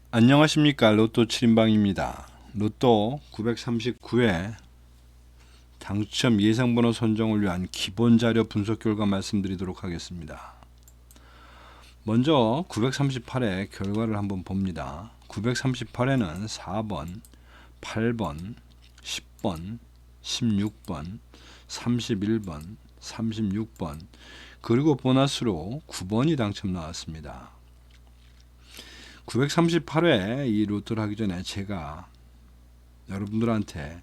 안녕하십니까. 로또 7인방입니다. 로또 939회 당첨 예상번호 선정을 위한 기본 자료 분석 결과 말씀드리도록 하겠습니다. 먼저 938회 결과를 한번 봅니다. 938회는 4번, 8번, 10번, 16번, 31번, 36번, 그리고 보너스로 9번이 당첨 나왔습니다. 938회 이 로또를 하기 전에 제가 여러분들한테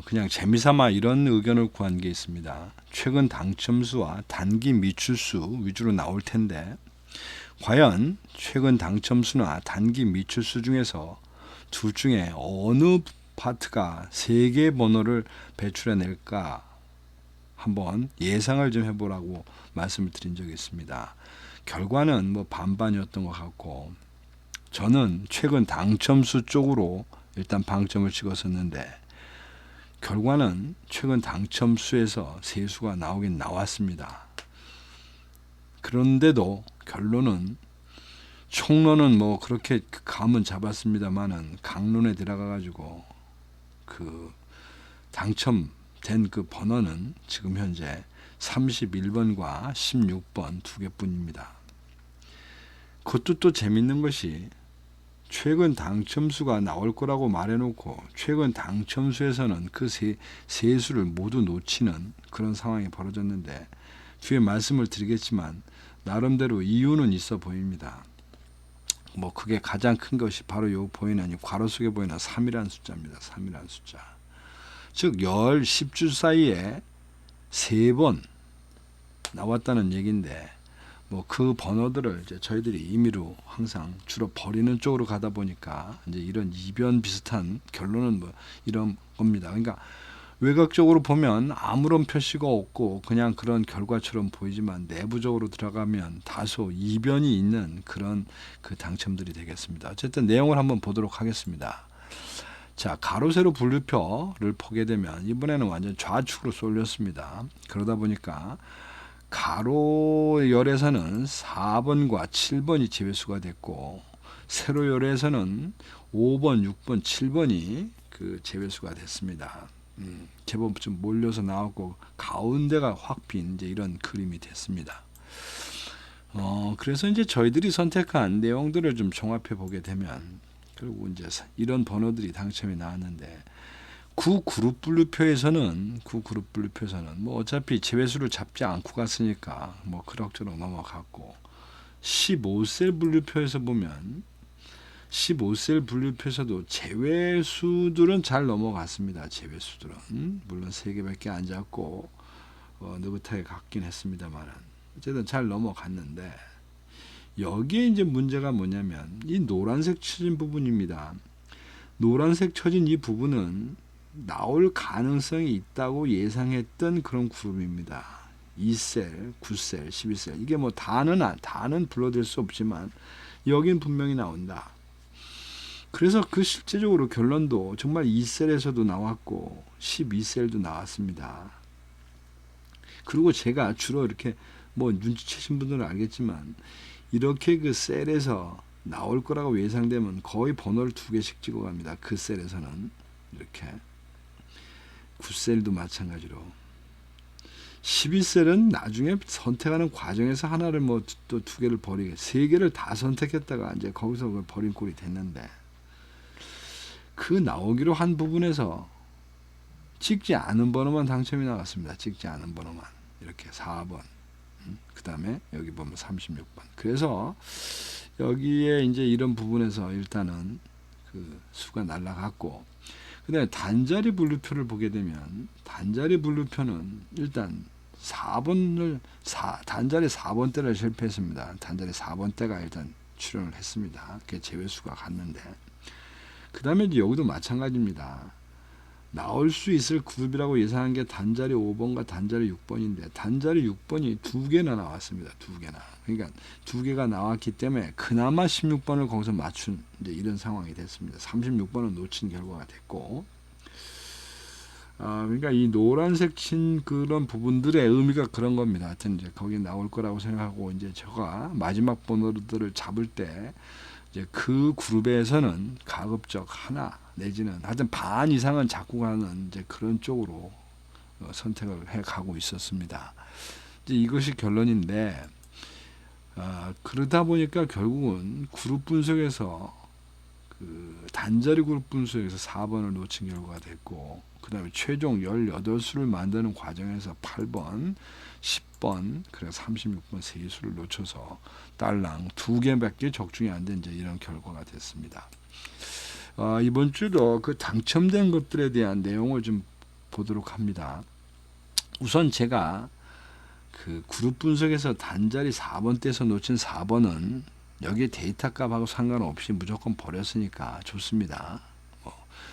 그냥 재미삼아 이런 의견을 구한 게 있습니다. 최근 당첨수와 단기 미출수 위주로 나올 텐데 과연 최근 당첨수나 단기 미출수 중에서 둘 중에 어느 파트가 세 개의 번호를 배출해 낼까 한번 예상을 좀 해보라고 말씀을 드린 적이 있습니다. 결과는 뭐 반반이었던 것 같고 저는 최근 당첨수 쪽으로 일단 방점을 찍었었는데 결과는 최근 당첨수에서 세수가 나오긴 나왔습니다. 그런데도 결론은 총론은 뭐 그렇게 감은 잡았습니다만은 강론에 들어가 가지고 그 당첨된 그 번호는 지금 현재 31번과 16번 두 개뿐입니다. 그것도 또 재밌는 것이 최근 당첨수가 나올 거라고 말해놓고 최근 당첨수에서는 그 세 수를 모두 놓치는 그런 상황이 벌어졌는데 뒤에 말씀을 드리겠지만 나름대로 이유는 있어 보입니다. 뭐 그게 가장 큰 것이 바로 요 보이는 이 괄호 속에 보이는 3이라는 숫자입니다. 3이라는 숫자. 즉 10주 사이에 3번 나왔다는 얘기인데 뭐 그 번호들을 이제 저희들이 임의로 항상 주로 버리는 쪽으로 가다 보니까 이제 이런 이변 비슷한 결론은 뭐 이런 겁니다. 그러니까 외곽적으로 보면 아무런 표시가 없고 그냥 그런 결과처럼 보이지만 내부적으로 들어가면 다소 이변이 있는 그런 그 당첨들이 되겠습니다. 어쨌든 내용을 한번 보도록 하겠습니다. 자, 가로 세로 분류표를 보게 되면 이번에는 완전 좌측으로 쏠렸습니다. 그러다 보니까 가로열에서는 4번과 7번이 제외수가 됐고 세로열에서는 5번, 6번, 7번이 그 제외수가 됐습니다. 제법 좀 몰려서 나왔고 가운데가 확 빈 이제 이런 그림이 됐습니다. 그래서 이제 저희들이 선택한 내용들을 좀 종합해 보게 되면 그리고 이제 이런 번호들이 당첨이 나왔는데 구 그룹 분류표에서는 뭐 어차피 제외수를 잡지 않고 갔으니까 뭐 그럭저럭 넘어갔고 15셀 분류표에서 보면 15셀 분류표에서도 제외수들은 잘 넘어갔습니다. 제외수들은 물론 3개밖에 안 잡고 느긋하게 갔긴 했습니다만 어쨌든 잘 넘어갔는데 여기에 이제 문제가 뭐냐면 이 노란색 쳐진 부분입니다. 노란색 쳐진 이 부분은 나올 가능성이 있다고 예상했던 그런 그룹입니다. 2셀, 9셀, 12셀 이게 뭐 다는 불러댈 수 없지만 여긴 분명히 나온다. 그래서 그 실제적으로 결론도 정말 2셀에서도 나왔고 12셀도 나왔습니다. 그리고 제가 주로 이렇게 뭐 눈치채신 분들은 알겠지만 이렇게 그 셀에서 나올 거라고 예상되면 거의 번호를 2개씩 찍어갑니다. 그 셀에서는 이렇게 9셀도 마찬가지로 12셀은 나중에 선택하는 과정에서 하나를 뭐 또 2개를 버리게 3개를 다 선택했다가 이제 거기서 그걸 버린 꼴이 됐는데 그 나오기로 한 부분에서 찍지 않은 번호만 당첨이 나왔습니다. 찍지 않은 번호만 이렇게 4번 그 다음에 여기 보면 36번 그래서 여기에 이제 이런 부분에서 일단은 그 수가 날라갔고 그 다음에 단자리 분류표를 보게 되면 단자리 분류표는 일단 단자리 4번대를 실패했습니다. 단자리 4번대가 일단 출현을 했습니다. 그게 제외수가 갔는데 그 다음에 이제 여기도 마찬가지입니다. 나올 수 있을 그룹이라고 예상한 게 단자리 5번과 단자리 6번인데 단자리 6번이 2개나 나왔습니다. 2개나. 그러니까 2개가 나왔기 때문에 그나마 16번을 거기서 맞춘 이제 이런 상황이 됐습니다. 36번은 놓친 결과가 됐고 그러니까 이 노란색 친 그런 부분들의 의미가 그런 겁니다. 하여튼 이제 거기 나올 거라고 생각하고 이제 제가 마지막 번호들을 잡을 때 이제 그 그룹에서는 가급적 하나 내지는 하여튼 반 이상은 잡고 가는 이제 그런 쪽으로 선택을 해 가고 있었습니다. 이제 이것이 결론인데, 그러다 보니까 결국은 그룹 분석에서 그 단자리 그룹 분석에서 4번을 놓친 결과가 됐고, 그 다음에 최종 18수를 만드는 과정에서 8번, 10번, 그래서 36번 세 수를 놓쳐서 딸랑 2개밖에 적중이 안 된 이제 이런 결과가 됐습니다. 이번 주도 그 당첨된 것들에 대한 내용을 좀 보도록 합니다. 우선 제가 그 그룹 분석에서 단자리 4번 떼서 놓친 4번은 여기에 데이터 값하고 상관없이 무조건 버렸으니까 좋습니다.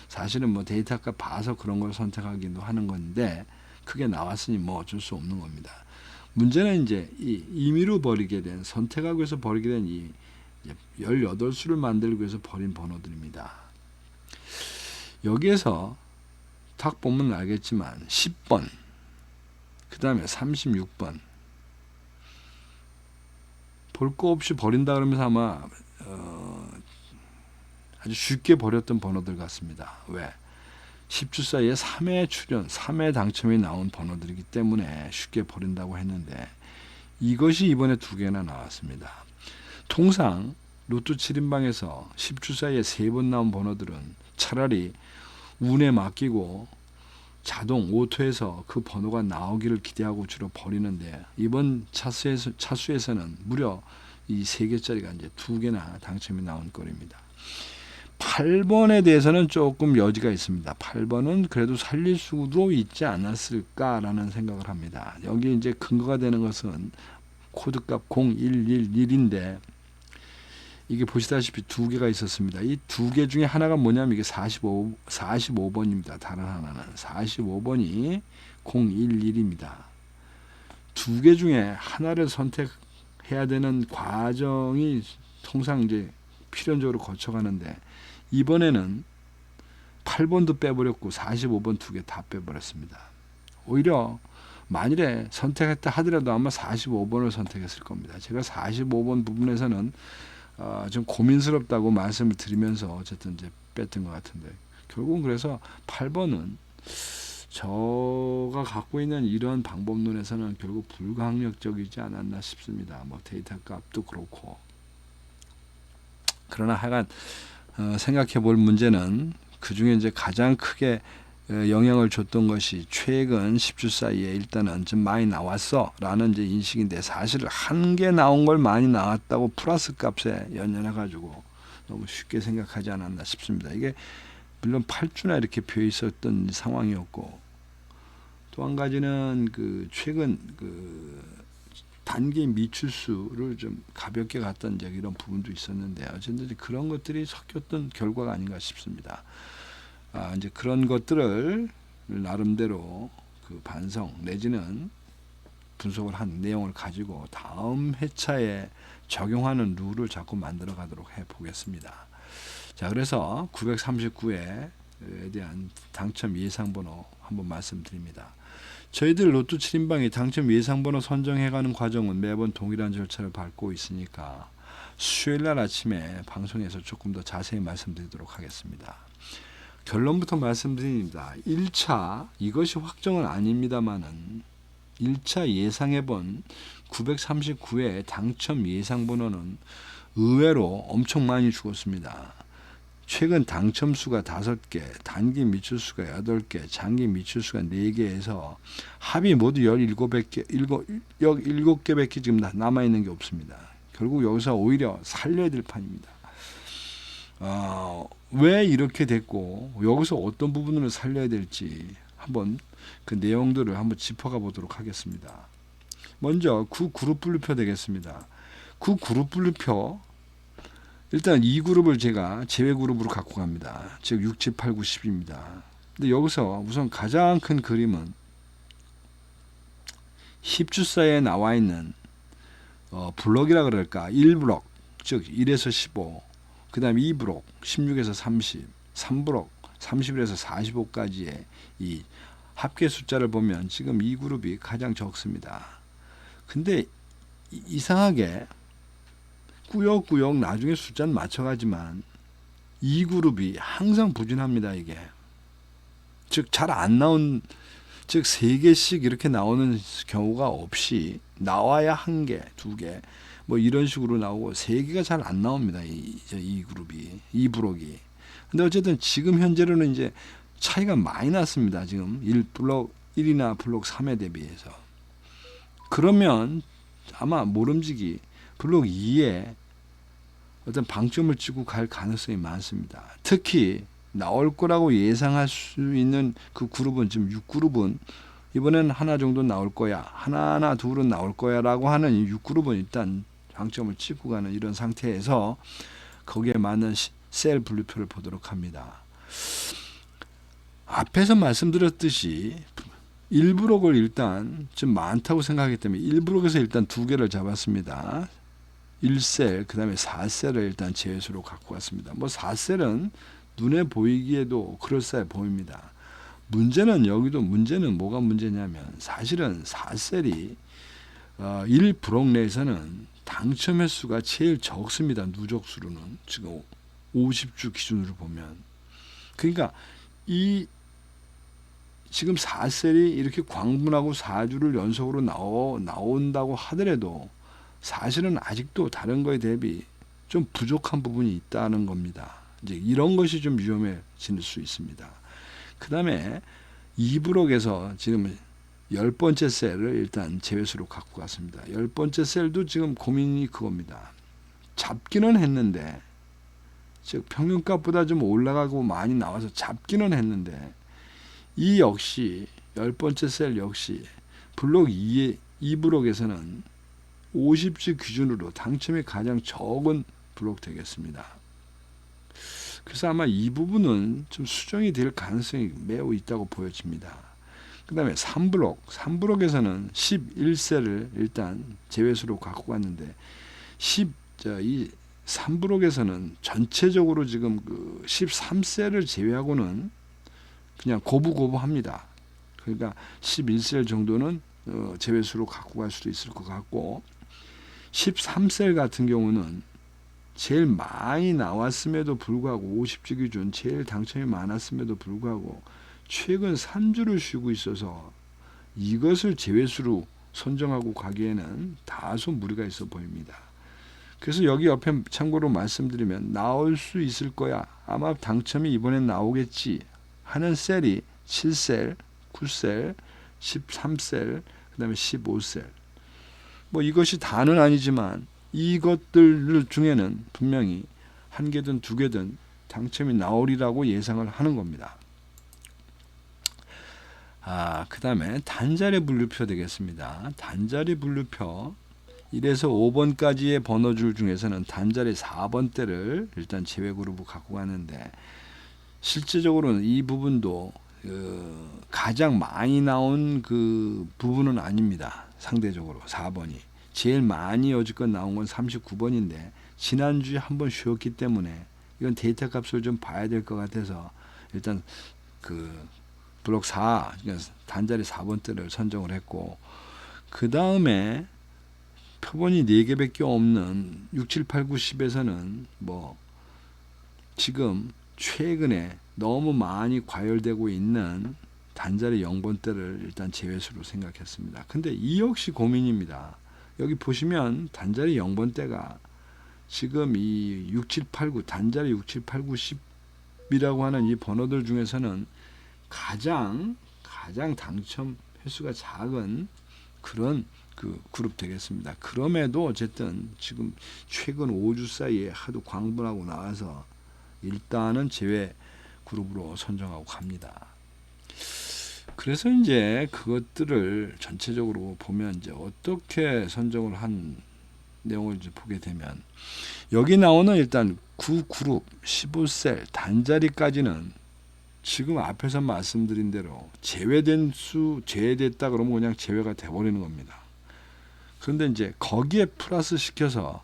사실은 뭐 데이터 값 봐서 그런 걸 선택하기도 하는 건데, 크게 나왔으니 뭐 어쩔 수 없는 겁니다. 문제는 이제 이 임의로 버리게 된, 선택하기 위해서 버리게 된 이 18수를 만들기 위해서 버린 번호들입니다. 여기에서 딱 보면 알겠지만 10번, 그 다음에 36번, 볼 거 없이 버린다 그러면서 아마 아주 쉽게 버렸던 번호들 같습니다. 왜? 10주 사이에 3회 출연, 3회 당첨이 나온 번호들이기 때문에 쉽게 버린다고 했는데, 이것이 이번에 2개나 나왔습니다. 통상 로또 7인방에서 10주 사이에 3번 나온 번호들은 차라리 운에 맡기고 자동 오토에서 그 번호가 나오기를 기대하고 주로 버리는데, 이번 차수에서는 무려 이 3개짜리가 이제 2개나 당첨이 나온 꼴입니다. 8번에 대해서는 조금 여지가 있습니다. 8번은 그래도 살릴 수도 있지 않았을까라는 생각을 합니다. 여기 이제 근거가 되는 것은 코드값 0111인데, 이게 보시다시피 2개가 있었습니다. 이 2개 중에 하나가 뭐냐면 이게 45번입니다. 다른 하나는 45번이 011입니다. 2개 중에 하나를 선택해야 되는 과정이 통상 이제 필연적으로 거쳐가는데, 이번에는 8번도 빼버렸고 45번 2개 다 빼버렸습니다. 오히려 만일에 선택했다 하더라도 아마 45번을 선택했을 겁니다. 제가 45번 부분에서는 좀 고민스럽다고 말씀을 드리면서 어쨌든 이제 뺐던 것 같은데, 결국은 그래서 8번은 저가 갖고 있는 이런 방법론에서는 결국 불가항력적이지 않았나 싶습니다. 뭐 데이터 값도 그렇고. 그러나 하여간 생각해 볼 문제는, 그 중에 이제 가장 크게 영향을 줬던 것이 최근 10주 사이에 일단은 좀 많이 나왔어 라는 이제 인식인데, 사실 한 개 나온 걸 많이 나왔다고 플러스 값에 연연해 가지고 너무 쉽게 생각하지 않았나 싶습니다. 이게 물론 8주나 이렇게 비어 있었던 상황이었고, 또 한 가지는 그 최근 그 단기 미출수를 좀 가볍게 갔던 이런 부분도 있었는데, 어쨌든 그런 것들이 섞였던 결과가 아닌가 싶습니다. 이제 그런 것들을 나름대로 그 반성 내지는 분석을 한 내용을 가지고 다음 회차에 적용하는 룰을 자꾸 만들어 가도록 해 보겠습니다. 자, 그래서 939회에 대한 당첨 예상번호 한번 말씀드립니다. 저희들 로또 7인방이 당첨 예상번호 선정해가는 과정은 매번 동일한 절차를 밟고 있으니까 수요일날 아침에 방송에서 조금 더 자세히 말씀드리도록 하겠습니다. 결론부터 말씀드립니다. 1차, 이것이 확정은 아닙니다만은 1차 예상해본 939회 당첨 예상번호는 의외로 엄청 많이 죽었습니다. 최근 당첨수가 5개, 단기 미출수가 8개, 장기 미출수가 4개에서 합이 모두 17개밖에 지금 남아있는 게 없습니다. 결국 여기서 오히려 살려야 될 판입니다. 왜 이렇게 됐고 여기서 어떤 부분을 살려야 될지 한번 그 내용들을 한번 짚어가 보도록 하겠습니다. 먼저 그 그룹 분류표 되겠습니다. 그 그룹 분류표, 일단 이 그룹을 제가 제외 그룹으로 갖고 갑니다. 즉 6, 7, 8, 9, 10입니다. 근데 여기서 우선 가장 큰 그림은 10주사에 나와 있는 블록이라 그럴까, 1블록, 즉 1에서 15, 그 다음 2블록 16에서 30, 3블록 31에서 45까지의 이 합계 숫자를 보면 지금 이 그룹이 가장 적습니다. 근데 이상하게 꾸역꾸역 나중에 숫자는 맞춰가지만 이 그룹이 항상 부진합니다. 이게 즉 잘 안 나온, 즉 3개씩 이렇게 나오는 경우가 없이 나와야 1개, 2개 뭐 이런 식으로 나오고 3개가 잘 안 나옵니다. 이 그룹이, 이 브록이. 근데 어쨌든 지금 현재로는 이제 차이가 많이 났습니다. 지금 블록 1이나 블록 3에 대비해서. 그러면 아마 모름지기 블록 2에 어떤 방점을 찍고 갈 가능성이 많습니다. 특히 나올 거라고 예상할 수 있는 그 그룹은, 지금 6그룹은 이번엔 하나 정도 나올 거야, 하나나 둘은 나올 거야 라고 하는 이 6그룹은 일단 방점을 찍고 가는 이런 상태에서 거기에 맞는 셀 분류표를 보도록 합니다. 앞에서 말씀드렸듯이 1브록을 일단 좀 많다고 생각하기 때문에 1브록에서 일단 2개를 잡았습니다. 1셀, 그 다음에 4셀을 일단 제외수로 갖고 왔습니다. 뭐 4셀은 눈에 보이기에도 그럴싸해 보입니다. 문제는 뭐가 문제냐면, 사실은 4셀이 1브록 내에서는 당첨 횟수가 제일 적습니다. 누적수로는 지금 50주 기준으로 보면. 그러니까 이 지금 4셀이 이렇게 광분하고 4주를 연속으로 나온다고 하더라도 사실은 아직도 다른 거에 대비 좀 부족한 부분이 있다는 겁니다. 이제 이런 것이 좀 위험해질 수 있습니다. 그 다음에 2브록에서 지금 10번째 셀을 일단 제외수로 갖고 갔습니다. 10번째 셀도 지금 고민이 그겁니다. 잡기는 했는데, 즉 평균값보다 좀 올라가고 많이 나와서 잡기는 했는데, 이 역시 10번째 셀 역시 블록 2브록에서는 50주 기준으로 당첨이 가장 적은 블록 되겠습니다. 그래서 아마 이 부분은 좀 수정이 될 가능성이 매우 있다고 보여집니다. 그 다음에 3브록에서는 11셀을 일단 제외수로 갖고 갔는데, 이 3브록에서는 전체적으로 지금 그 13셀을 제외하고는 그냥 고부고부합니다. 그러니까 11셀 정도는 제외수로 갖고 갈 수도 있을 것 같고, 13셀 같은 경우는 제일 많이 나왔음에도 불구하고 50주 기준 제일 당첨이 많았음에도 불구하고 최근 3주를 쉬고 있어서 이것을 제외수로 선정하고 가기에는 다소 무리가 있어 보입니다. 그래서 여기 옆에 참고로 말씀드리면, 나올 수 있을 거야, 아마 당첨이 이번엔 나오겠지 하는 셀이 7셀, 9셀, 13셀, 그 다음에 15셀. 뭐 이것이 다는 아니지만 이것들 중에는 분명히 1개든 2개든 당첨이 나오리라고 예상을 하는 겁니다. 그 다음에 단자리 분류표 되겠습니다. 단자리 분류표 1에서 5번까지의 번호줄 중에서는 단자리 4번대를 일단 제외 그룹으로 갖고 가는데, 실제적으로는 이 부분도 가장 많이 나온 그 부분은 아닙니다. 상대적으로 4번이 제일 많이 여지껏 나온 건 39번인데 지난주에 한번 쉬었기 때문에 이건 데이터 값을 좀 봐야 될 것 같아서 일단 그 블록 4, 그러니까 단자리 4번대를 선정을 했고, 그 다음에 표본이 4개밖에 없는 6, 7, 8, 9, 10에서는 뭐 지금 최근에 너무 많이 과열되고 있는 단자리 0번대를 일단 제외수로 생각했습니다. 근데 이 역시 고민입니다. 여기 보시면 단자리 0번대가 지금 이 6, 7, 8, 9 단자리 6, 7, 8, 9, 10이라고 하는 이 번호들 중에서는 가장 당첨 횟수가 작은 그런 그 그룹 되겠습니다. 그럼에도 어쨌든 지금 최근 5주 사이에 하도 광분하고 나와서 일단은 제외 그룹으로 선정하고 갑니다. 그래서 이제 그것들을 전체적으로 보면 이제 어떻게 선정을 한 내용을 이제 보게 되면, 여기 나오는 일단 9그룹 15셀 단자리까지는 지금 앞에서 말씀드린 대로 제외됐다 그러면 그냥 제외가 돼버리는 겁니다. 그런데 이제 거기에 플러스 시켜서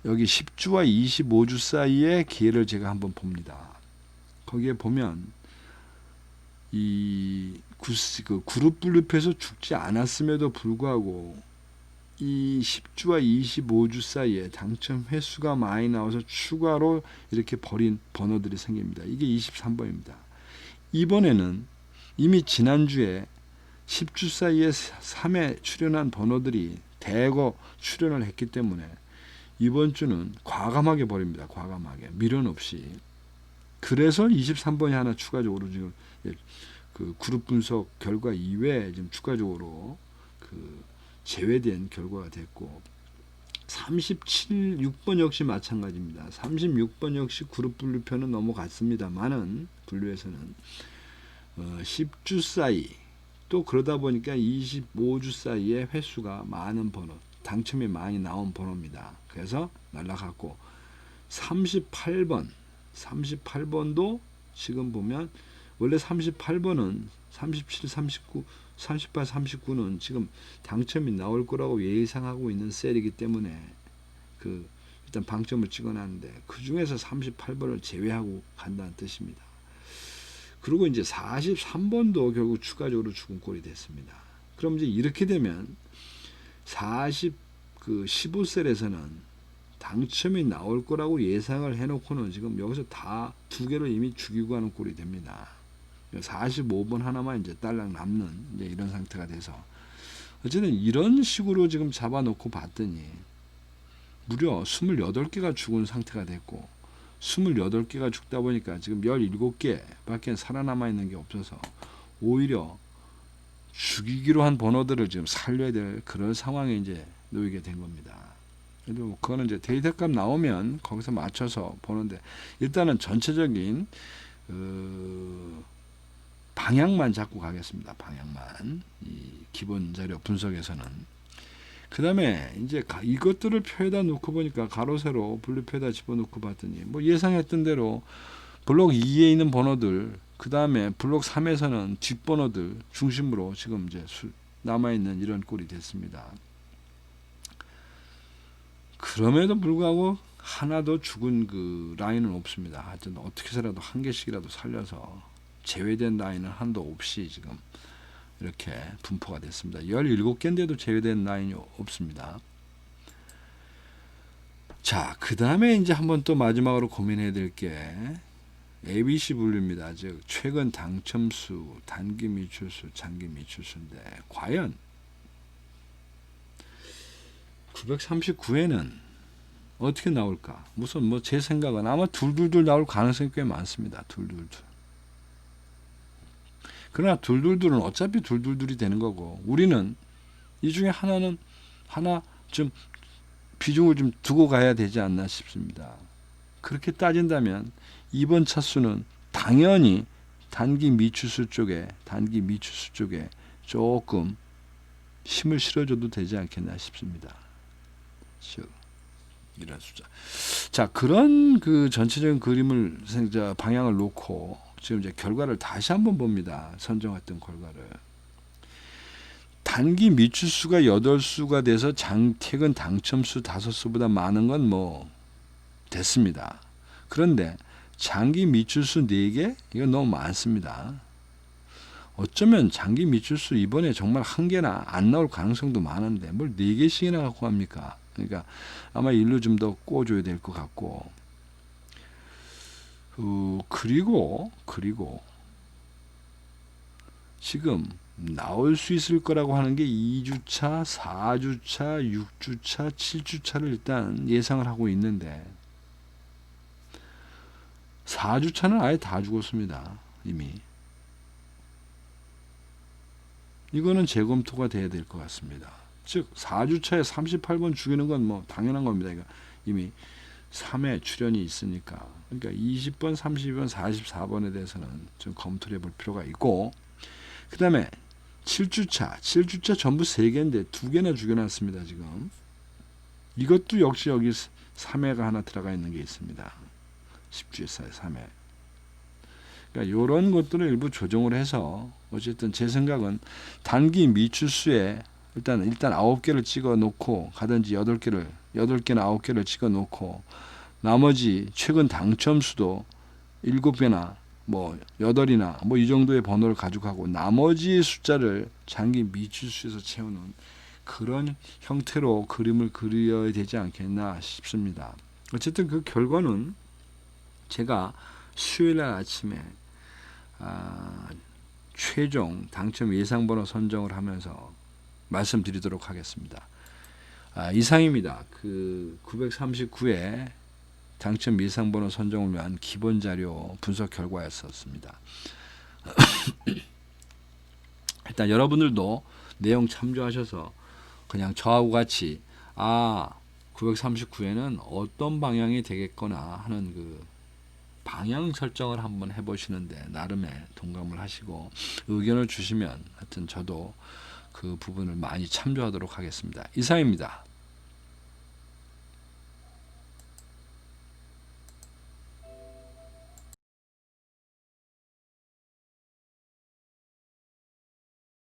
여기 10주와 25주 사이의 기회를 제가 한번 봅니다. 거기에 보면 이 그룹 분류표에서 죽지 않았음에도 불구하고 이 10주와 25주 사이에 당첨 횟수가 많이 나와서 추가로 이렇게 버린 번호들이 생깁니다. 이게 23번입니다. 이번에는 이미 지난주에 10주 사이에 3회 출연한 번호들이 대거 출연을 했기 때문에 이번 주는 과감하게 버립니다. 과감하게. 미련 없이. 그래서 23번이 하나 추가적으로 지금 그 그룹 분석 결과 이외에 지금 추가적으로 그 제외된 결과가 됐고 6번 역시 마찬가지입니다. 36번 역시 그룹 분류표는 넘어갔습니다만은 분류에서는 10주 사이 또 그러다 보니까 25주 사이에 횟수가 많은 번호 당첨이 많이 나온 번호입니다. 그래서 날라갔고 38번도 지금 보면 원래 38번은 37, 39, 38, 39는 지금 당첨이 나올 거라고 예상하고 있는 셀이기 때문에 그 일단 방점을 찍어놨는데 그 중에서 38번을 제외하고 간다는 뜻입니다. 그리고 이제 43번도 결국 추가적으로 죽은 꼴이 됐습니다. 그럼 이제 이렇게 되면 15셀에서는 당첨이 나올 거라고 예상을 해놓고는 지금 여기서 다 두 개를 이미 죽이고 가는 꼴이 됩니다. 45번 하나만 이제 딸랑 남는 이제 이런 상태가 돼서 어쨌든 이런 식으로 지금 잡아놓고 봤더니 무려 28개가 죽은 상태가 됐고 28개가 죽다 보니까 지금 17개 밖에 살아남아 있는 게 없어서 오히려 죽이기로 한 번호들을 지금 살려야 될 그런 상황에 이제 놓이게 된 겁니다. 그래도 그거는 이제 데이터값 나오면 거기서 맞춰서 보는데 일단은 전체적인 방향만 잡고 가겠습니다. 방향만 이 기본 자료 분석에서는 그 다음에 이제 이것들을 표에다 놓고 보니까 가로 세로 분류표에다 집어넣고 봤더니 뭐 예상했던 대로 블록 2에 있는 번호들 그 다음에 블록 3에서는 뒷번호들 중심으로 지금 이제 남아있는 이런 꼴이 됐습니다. 그럼에도 불구하고 하나도 죽은 그 라인은 없습니다. 하여튼 어떻게 해서라도 한 개씩이라도 살려서 제외된 라인은 한도 없이 지금 이렇게 분포가 됐습니다. 17개인데도 제외된 라인이 없습니다. 자, 그 다음에 이제 한번 또 마지막으로 고민해야 될 게 ABC 분류입니다. 즉 최근 당첨수, 단기 미출수, 장기 미출수인데 과연 939회는 어떻게 나올까? 무슨 뭐 제 생각은 아마 둘둘둘 나올 가능성이 꽤 많습니다. 둘둘둘. 그러나 둘둘둘은 어차피 둘둘둘이 되는 거고 우리는 이 중에 하나 좀 비중을 좀 두고 가야 되지 않나 싶습니다. 그렇게 따진다면 이번 차수는 당연히 단기 미추수 쪽에 조금 힘을 실어줘도 되지 않겠나 싶습니다. 이런 숫자. 자, 그런 그 전체적인 그림을 방향을 놓고 지금 이제 결과를 다시 한번 봅니다. 선정했던 결과를. 단기 미추수가 8수가 돼서 최근 당첨수 5수보다 많은 건 뭐 됐습니다. 그런데 장기 미추수 4개? 이건 너무 많습니다. 어쩌면 장기 미추수 이번에 정말 한 개나 안 나올 가능성도 많은데 뭘 4개씩이나 갖고 합니까? 그러니까 아마 일로 좀 더 꽂아줘야 될 것 같고 그리고 지금 나올 수 있을 거라고 하는 게 2주차, 4주차, 6주차, 7주차를 일단 예상을 하고 있는데 4주차는 아예 다 죽었습니다. 이미. 이거는 재검토가 돼야 될 것 같습니다. 즉 4주차에 38번 죽이는 건 뭐 당연한 겁니다. 그러니까 이미 3회 출연이 있으니까. 그러니까 20번, 32번, 44번에 대해서는 좀 검토를 해볼 필요가 있고 그 다음에 7주차 전부 3개인데 2개나 죽여놨습니다. 지금. 이것도 역시 여기 3회가 하나 들어가 있는 게 있습니다. 10주에 3회. 그러니까 이런 것들을 일부 조정을 해서 어쨌든 제 생각은 단기 미추수에 일단 9개를 찍어 놓고 가든지 8개나 9개를 찍어 놓고 나머지 최근 당첨수도 7개나 뭐 8이나 뭐 이 정도의 번호를 가지고 하고 나머지 숫자를 장기 미추수에서 채우는 그런 형태로 그림을 그려야 되지 않겠나 싶습니다. 어쨌든 그 결과는 제가 수요일날 아침에 최종 당첨 예상번호 선정을 하면서 말씀드리도록 하겠습니다. 이상입니다. 그 939회 당첨 예상번호 선정을 위한 기본 자료 분석 결과였었습니다. 일단 여러분들도 내용 참조하셔서 그냥 저하고 같이 939회는 어떤 방향이 되겠거나 하는 그 방향 설정을 한번 해보시는데 나름의 동감을 하시고 의견을 주시면 하여튼 저도 그 부분을 많이 참조하도록 하겠습니다. 이상입니다.